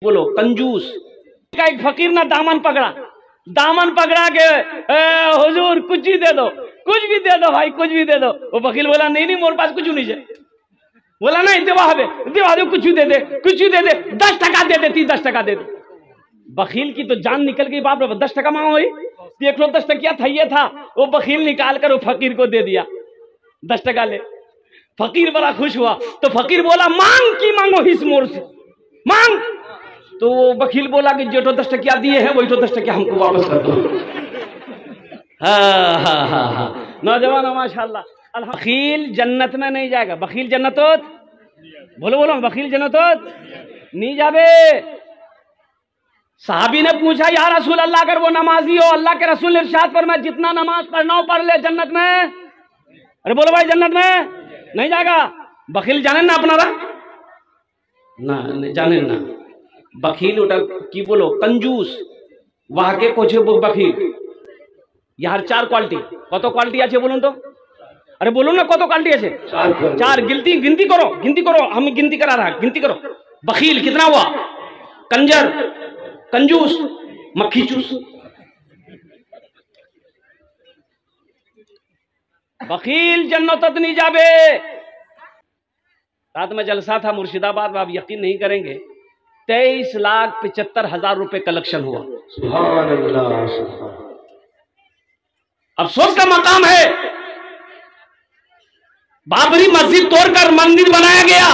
بولو کنجوس کا ایک فقیر نے دامن پکڑا کہ حضور کچھ بھی دے دو بھائی، کچھ بھی دے دو۔ وہ فقیر بولا نہیں میرے پاس کچھ نہیں ہے۔ بولا نہیں دیوا دے، کچھ بھی دے دے 10 ٹکا دے دیتی، 10 ٹکا دے دے۔ بخیل کی تو جان نکل گئی، باپ رے 10 ٹکا مانگو ہوئی، دیکھ لو 10 ٹکیا تھا، یہ تھا۔ وہ بخیل نکال کر وہ فقیر کو دے دیا، 10 ٹکا لے۔ فقیر بڑا خوش ہوا تو فقیر بولا مانگ کی مانگو ہس مور سے مانگ۔ تو وہ بخیل بولا کہ جو 10 ٹکیا دیے ہیں وہی تو 10 ٹکیا ہم کو واپس کر دو۔ ہاں نوجوانوں ماشاءاللہ، بخیل جنت میں نہیں جائے گا۔ بخیل جنت بولو بخیل جنت نہیں جاوے۔ صحابی نے پوچھا یا رسول اللہ اگر وہ نمازی ہو، اللہ کے رسول نے ارشاد فرمایا جتنا نماز پڑھنا ہو پڑھ لے، جنت میں۔ ارے بولو بھائی جنت میں نہیں جائے گا۔ بخیل جانے نا اپنا نہ جانے نا بخیل ওটা কি বলো कंजूस ওয়াকে কোছে বখিল। ইয়ার 4 কোয়ালিটি। কত কোয়ালিটি আছে বলুন তো? আরে বলুন না কত কোয়ালিটি আছে? 4 गिनती करो हम गिनती करा रहा, गिनती करो। बखील कितना हुआ? कंजर, कंजूस, मक्खी चूस। बखील जन्नत नहीं जाबे। रात में जलसा था मुर्शिदाबाद में, आप यकीन नहीं करेंगे 23,75,000 रुपए कलेक्शन हुआ। सुभान अल्लाह। अफसोस का मकाम है, बाबरी मस्जिद तोड़कर मंदिर बनाया गया,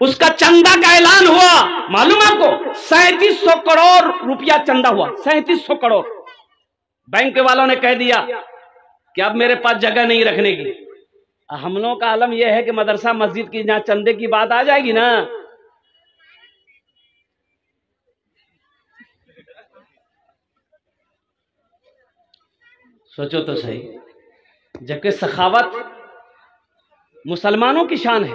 उसका चंदा का ऐलान हुआ। मालूम आपको 3700 करोड़ रुपया चंदा हुआ, 3700 करोड़। बैंक वालों ने कह दिया कि अब मेरे पास जगह नहीं रखने की। हम लोगों का आलम यह है कि मदरसा मस्जिद की जहां चंदे की बात आ जाएगी ना, सोचो तो सही, जबकि सखावत मुसलमानों की शान है।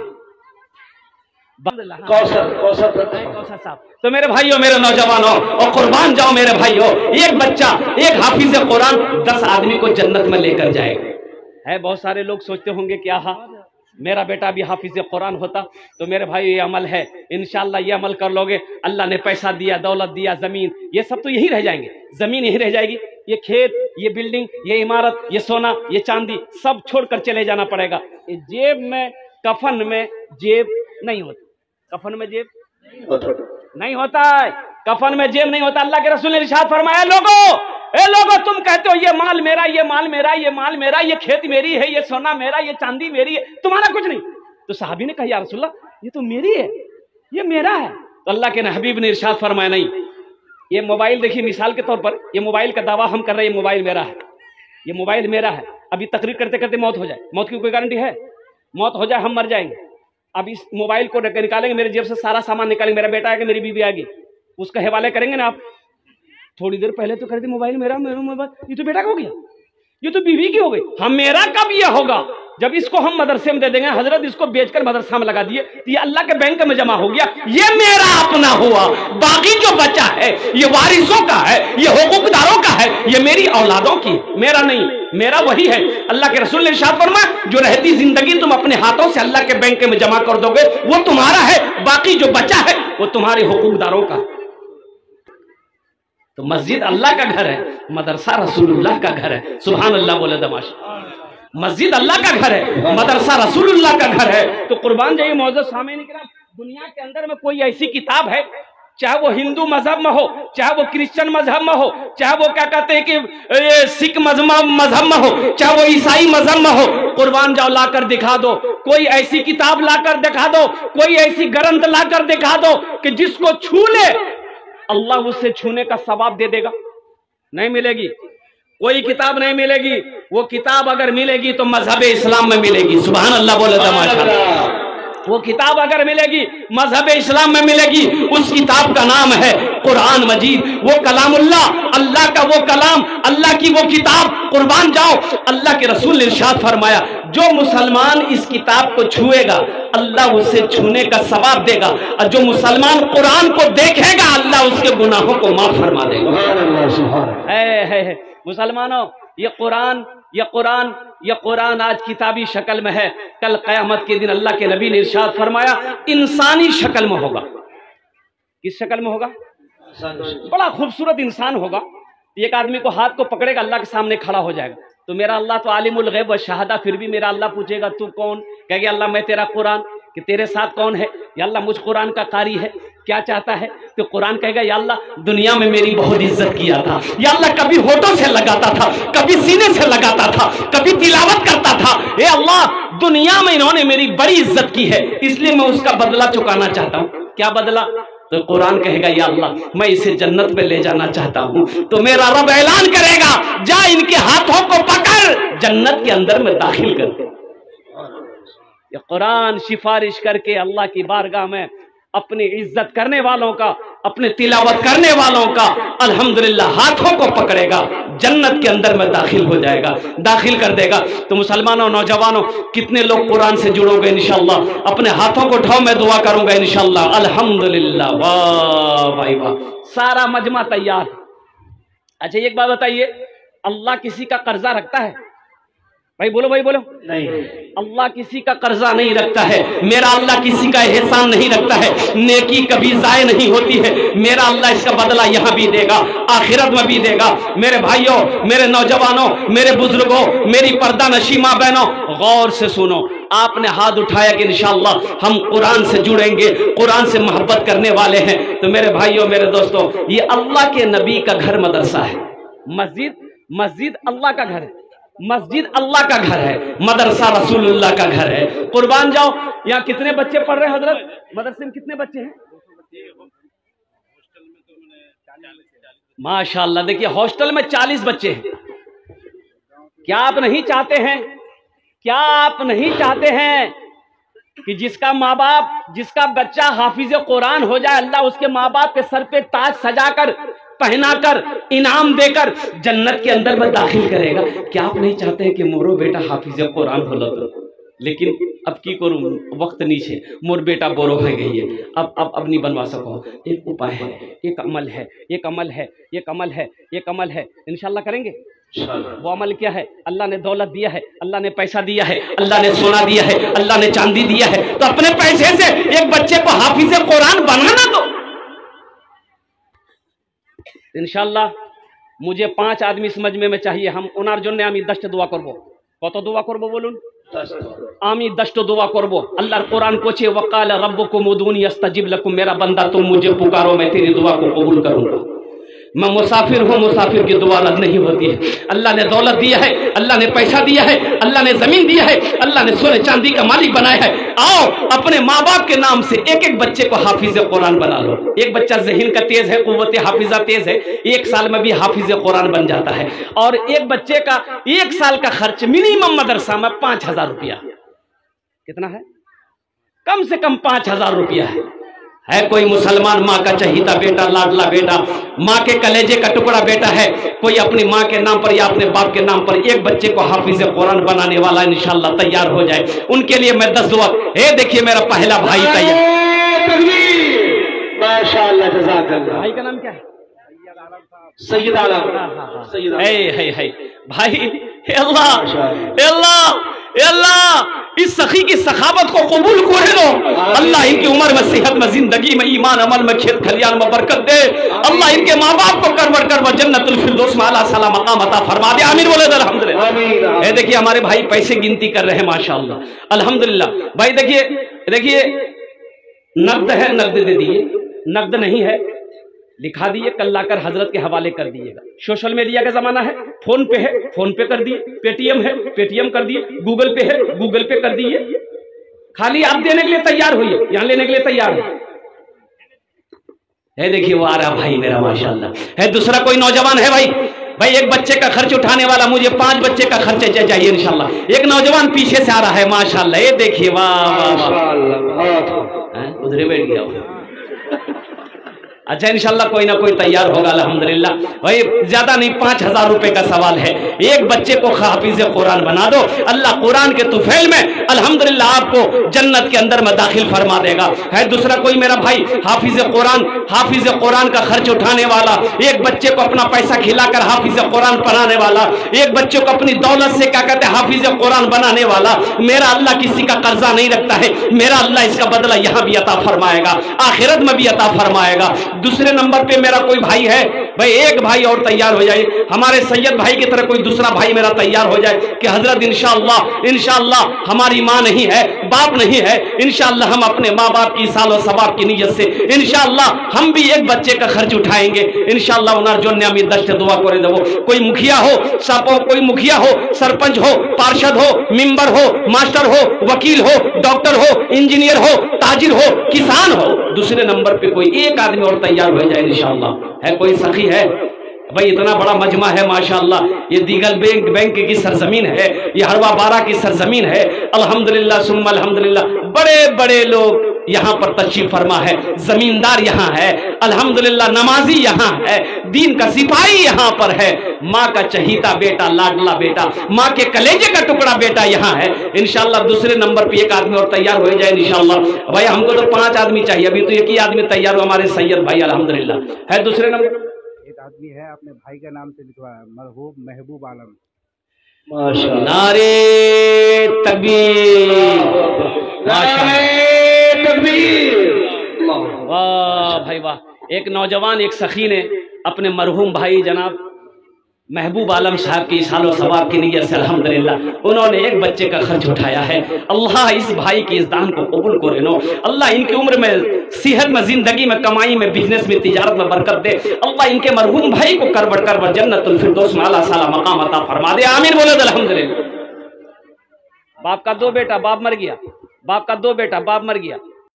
कौसर साहब तो मेरे भाइयों, मेरे नौजवानों, और कुर्बान जाओ मेरे भाइयों, एक बच्चा, एक हाफिज कुरान 10 आदमी को जन्नत में लेकर जाएगा। है बहुत सारे लोग सोचते होंगे कि आहा मेरा बेटा भी हाफिज कुरान होता तो मेरे भाई ये अमल है, इंशाल्लाह ये अमल कर लोगे, अल्लाह ने पैसा दिया, दौलत दिया, जमीन, ये सब तो यही रह जाएंगे, जमीन यही रह जाएगी, ये खेत, ये बिल्डिंग, ये इमारत, ये सोना, ये चांदी सब छोड़कर चले जाना पड़ेगा। ये जेब में, कफन में जेब नहीं होती, कफन में जेब नहीं होता है, कफन में जेब नहीं होता। अल्लाह के रसूल ने इरशाद फरमाया लोगों तुम कहते हो ये माल मेरा, ये माल मेरा, ये माल मेरा, ये खेत मेरी है, ये सोना मेरा, ये चांदी मेरी है, तुम्हारा कुछ नहीं। तो साहबी ने कहा या रसूल अल्लाह ये तो मेरी है, ये मेरा है। तो अल्लाह के हबीब ने इरशाद फरमाया नहीं, ये मोबाइल देखिए मिसाल के तौर पर, ये मोबाइल का दावा हम कर रहे हैं, ये मोबाइल मेरा है, ये मोबाइल मेरा है। अभी तकरीर करते करते मौत हो जाए, मौत की कोई गारंटी है? मौत हो जाए हम मर जाएंगे। अब इस मोबाइल को निकालेंगे, मेरे जेब से सारा सामान निकालेंगे, मेरा बेटा आएगा, मेरी बीवी आएगी, उसका हवाले करेंगे ना आप। थोड़ी देर पहले तो कर दी मोबाइल मेरा मोबाइल, ये तो बेटा का हो गया, ये तो बीवी की हो गई। हम मेरा कब ये होगा? जब इसको हम मदरसे में दे देंगे, हजरत इसको बेचकर मदरसा में लगा दिए तो ये अल्लाह के बैंक में जमा हो गया, ये मेरा अपना हुआ। बाकी जो बचा है ये वारिसों का है, ये हुकूकदारों का है, ये मेरी औलादों की, मेरा नहीं, मेरा वही है। अल्लाह के रसूल ने इरशाद फरमाया जो रहती जिंदगी तुम अपने हाथों से अल्लाह के बैंक में जमा कर दोगे वो तुम्हारा है, बाकी जो बचा है वो तुम्हारे हुकूकदारों का। तो मस्जिद अल्लाह का घर है, मदरसा रसूलुल्लाह का घर है। सुभान अल्लाह बोले दमाश। मस्जिद अल्लाह का घर है, मदरसा रसूलुल्लाह का घर है। तो कुर्बान जाइए मौजूद सामने निकला, दुनिया के अंदर में कोई ऐसी किताब है, चाहे वो हिंदू मजहब में हो, चाहे वो क्रिश्चियन मजहब में हो, चाहे वो क्या कहते हैं कि सिख मजहब में हो, चाहे वो ईसाई मजहब में हो, कुर्बान जाओ लाकर दिखा दो, कोई ऐसी किताब लाकर दिखा दो, कोई ऐसी ग्रंथ लाकर दिखा दो कि जिसको छू ले अल्लाह उससे छूने का सवाब दे देगा। नहीं मिलेगी, कोई किताब नहीं मिलेगी। वो किताब अगर मिलेगी तो मजहब इस्लाम में मिलेगी। सुभान अल्लाह बोले माशाअल्लाह। वो किताब अगर मिलेगी मजहब इस्लाम में मिलेगी, उस किताब का नाम है कुरान मजीद। वो कलामुल्लाह, अल्लाह का वो कलाम, अल्लाह की वो किताब। कुर्बान जाओ, अल्लाह के रसूल ने इरशाद फरमाया जो मुसलमान इस किताब को छुएगा अल्लाह उसे छूने का सवाब देगा, और जो मुसलमान कुरान को देखेगा अल्लाह उसके गुनाहों को माफ फरमा देगा। है मुसलमानों, ये कुरान आज किताबी शक्ल में है, कल क़यामत के दिन अल्लाह के नबी ने इरशाद फरमाया इंसानी शक्ल में होगा, किस शक्ल में होगा? बड़ा खूबसूरत इंसान होगा। एक आदमी को हाथ को पकड़ेगा, अल्लाह के सामने खड़ा हो जाएगा। तो मेरा अल्लाह तो आलिमुल गैब व शहादा, फिर भी मेरा अल्लाह पूछेगा तू कौन? कहेगा अल्लाह मैं तेरा कुरान। कि तेरे साथ कौन है? या अल्लाह मुझ कुरान का कारी है, क्या चाहता है? तो कुरान कहेगा या अल्लाह दुनिया में मेरी बहुत इज्जत किया था, या अल्लाह कभी होठों से लगाता था, कभी सीने से लगाता था, कभी तिलावत करता था, ए अल्लाह दुनिया में इन्होंने मेरी बड़ी इज्जत की है, इसलिए मैं उसका बदला चुकाना चाहता हूँ। क्या बदला? तो कुरान कहेगा या अल्लाह मैं इसे जन्नत में ले जाना चाहता हूँ। तो मेरा रब ऐलान करेगा जा इनके हाथों को पकड़ जन्नत के अंदर में दाखिल कर दे। ये कुरान सिफारिश करके अल्लाह की बारगाह में अपनी इज्जत करने वालों का, अपने तिलावत करने वालों का अल्हम्दुलिल्लाह हाथों को पकड़ेगा, जन्नत के अंदर में दाखिल हो जाएगा, दाखिल कर देगा। तो मुसलमानों, नौजवानों, कितने लोग कुरान से जुड़ोगे इंशाअल्लाह? अपने हाथों को उठाओ, मैं दुआ करूंगा इंशाअल्लाह। अल्हम्दुलिल्लाह, वाह भाई वाह, सारा मजमा तैयार। अच्छा एक बात बताइए, अल्लाह किसी का कर्जा रखता है? भाई बोलो, भाई बोलो। नहीं, अल्लाह किसी का कर्जा नहीं रखता है। मेरा अल्लाह किसी का एहसान नहीं रखता है। नेकी कभी जाय नहीं होती है। मेरा अल्लाह इसका बदला यहाँ भी देगा, आखिरत में भी देगा। मेरे भाइयों, मेरे नौजवानों, मेरे बुजुर्गों, मेरी पर्दा नशी माँ बहनों, गौर से सुनो। आपने हाथ उठाया कि इंशाअल्लाह हम कुरान से जुड़ेंगे, कुरान से मोहब्बत करने वाले हैं। तो मेरे भाइयों, मेरे दोस्तों, ये अल्लाह के नबी का घर मदरसा है। मस्जिद अल्लाह का घर है, मस्जिद अल्लाह का घर है, मदरसा रसूलुल्लाह का घर है। कुर्बान जाओ, यहाँ कितने बच्चे पढ़ रहे हैं हजरत? मदरसे में कितने बच्चे हैं? माशाअल्लाह, देखिए हॉस्टल में 40 बच्चे हैं। क्या आप नहीं चाहते हैं, क्या आप नहीं चाहते हैं कि जिसका माँ बाप, जिसका बच्चा हाफिज कुरान हो जाए, अल्लाह उसके माँ बाप के सर पे ताज सजाकर, पहनाकर, इनाम देकर जन्नत के अंदर में दाखिल करेगा? क्या आप नहीं चाहते हैं कि मोरो बेटा हाफिज कुरान हो? लेकिन अब की करूं, वक्त नीचे, मोर बेटा बोरो हो गई है, अब नहीं बनवा सको। एक उपाय है, एक अमल है, एक अमल है, एक अमल है, एक अमल है, इंशाल्लाह करेंगे। वो अमल क्या है? अल्लाह ने दौलत दिया है, अल्लाह ने पैसा दिया है, अल्लाह ने सोना दिया है, अल्लाह ने चांदी दिया है, तो अपने पैसे से एक बच्चे को हाफिज कुरान बनाना दो। इंशाल्लाह मुझे 5 आदमी इस मजमे में चाहिए। हम उनार जन्य आमी 10 दुआ करबो। कत दुआ करबो बोलुन? आमी 10 दुआ करबो। अल्लाह कुरान कोचे वकाल रब्बुकुम उदूनी यस्तजिब लकुम, मेरा बंदा तुम मुझे पुकारो, मैं तेरी दुआ को कबूल करूंगा। मैं मुसाफिर हूँ, मुसाफिर की दुआ रद्द नहीं होती है। अल्लाह ने दौलत दिया है, अल्लाह ने पैसा दिया है, अल्लाह ने जमीन दिया है, अल्लाह ने सोने चांदी का मालिक बनाया है। आओ अपने माँ बाप के नाम से एक एक बच्चे को हाफिज कुरान बना लो। एक बच्चा ज़हन का तेज है, कुव्वत हाफिजा तेज है, 1 साल में भी हाफिज कुरान बन जाता है। और एक बच्चे का 1 साल का खर्च मिनिमम मदरसा में 5000 रुपया। कितना है? कम से कम 5000 रुपया है। कोई मुसलमान माँ का चहीता बेटा, लाडला बेटा, माँ के कलेजे का टुकड़ा बेटा है, कोई अपनी माँ के नाम पर या अपने बाप के नाम पर एक बच्चे को हाफिज कुरान बनाने वाला इंशाअल्लाह तैयार हो जाए, उनके लिए मैं 10 दुआ। देखिए मेरा पहला भाई तैयार। माशाअल्लाह, जज़ाकल्लाह। भाई का नाम क्या है? सैयद आलम। सैयद भाई, अल्लाह इस सखी की सखावत को कबूल करे लो। अल्लाह इनकी उम्र में, सेहत में, जिंदगी में, ईमान अमल में, खेत खलियान में बरकत दे। अल्लाह इनके माँ बाप को करवर करवर जन्नतुल फिरदौस में आला साला मकाम अता फरमा दे। आमीन बोले अल्हम्दुलिल्लाह। देखिए हमारे भाई पैसे गिनती कर रहे हैं माशाअल्लाह, अल्हम्दुलिल्लाह। भाई देखिए नकद है, नकद दे दिए, नकद नहीं है लिखा दिए, कल लाकर हजरत के हवाले कर दिएगा। सोशल मीडिया का जमाना है, फोन पे है, फोन पे कर दिए, पेटीएम है, पेटीएम कर दिए, गूगल पे है, गूगल पे कर दिए। खाली आप देने के लिए तैयार होइए, यहां लेने के लिए तैयार है। देखिए वो आ रहा भाई मेरा माशाअल्लाह है। दूसरा कोई नौजवान है भाई एक बच्चे का खर्च उठाने वाला, मुझे 5 बच्चे का खर्च चाहिए इंशाल्लाह। एक नौजवान पीछे से आ रहा है माशाअल्लाह, ये देखिए वाह वाह वाह, उधर बैठ गया। अच्छा इंशाल्लाह कोई ना कोई तैयार होगा अल्हम्दुलिल्लाह। भाई ज्यादा नहीं, 5000 रुपए का सवाल है। एक बच्चे को हाफिज कुरान बना दो, अल्लाह कुरान के तुफैल में अल्हम्दुलिल्लाह आपको जन्नत के अंदर में दाखिल फरमा देगा। है दूसरा कोई मेरा भाई हाफिज कुरान का खर्च उठाने वाला, एक बच्चे को अपना पैसा खिलाकर हाफिज कुरान बनाने वाला, एक बच्चे को अपनी दौलत से क्या कहते हैं हाफिज कुरान बनाने वाला, मेरा अल्लाह किसी का कर्जा नहीं रखता है, मेरा अल्लाह इसका बदला यहां भी अता फरमाएगा, आखिरत में भी अता फरमाएगा। दूसरे नंबर पे मेरा कोई भाई है, भाई एक भाई और तैयार हो जाए, हमारे सैयद भाई की तरह कोई दूसरा भाई मेरा तैयार हो जाए कि हजरत इंशाअल्लाह हमारी माँ नहीं है, बाप नहीं है, इंशाअल्लाह हम अपने माँ बाप की साल और सवाब की नीयत से इंशाअल्लाह हम भी एक बच्चे का खर्च उठाएंगे इंशाअल्लाह। उनार जो ने दस्ट दुआ करे देवो। कोई मुखिया हो, सरपंच हो, पार्षद हो, मेंबर हो, मास्टर हो, वकील हो, डॉक्टर हो, इंजीनियर हो, ताजिर हो, किसान हो, दूसरे नंबर पे कोई एक आदमी और तैयार हो जाए इंशाअल्लाह। है कोई सखी है भाई? इतना बड़ा मजमा है माशाअल्लाह। ये दीगल बैंक की सरजमीन है, ये हरवा बारा की सरजमीन है। अल्हम्दुलिल्लाह सुम्मा अल्हम्दुलिल्लाह, बड़े बड़े लोग यहाँ पर तशरीफ फरमा है, जमींदार यहाँ है, अल्हम्दुलिल्लाह नमाजी यहाँ है, दीन का सिपाही यहाँ पर है, माँ का चहीता बेटा, लाडला बेटा, माँ के कलेजे का टुकड़ा बेटा यहाँ है इंशाअल्लाह। दूसरे नंबर पे एक आदमी और तैयार हो जाए इंशाअल्लाह। भाई हमको तो 5 आदमी चाहिए, अभी तो एक ही आदमी तैयार हुआ, हमारे सैयद भाई अल्हम्दुलिल्लाह। है दूसरे नंबर एक आदमी है अपने भाई के नाम से लिखवाया, मरहूम महबूब आलम। माशाअल्लाह, नारे तकबीर, नारे तकबीर। वाह भाई वाह। एक नौजवान एक सखी ने अपने मरहूम भाई जनाब महबूब आलम साहब की सालो सवाब की नीयत से अल्हम्दुलिल्लाह उन्होंने एक बच्चे का खर्च उठाया है। अल्लाह इस भाई की इस दान को कबूल करे नो, अल्लाह इनकी उम्र में, सेहत में, जिंदगी में, कमाई में, बिजनेस में, तिजारत में बरकत दे। अल्लाह इनके मरहूम भाई को करबट जन्नतुल फिरदौस में आला साला मकाम अता फरमा दे। आमीन बोलो अल्हम्दुलिल्लाह। बाप का 2 बेटा, बाप मर गया, बाप का 2 बेटा, बाप मर गया।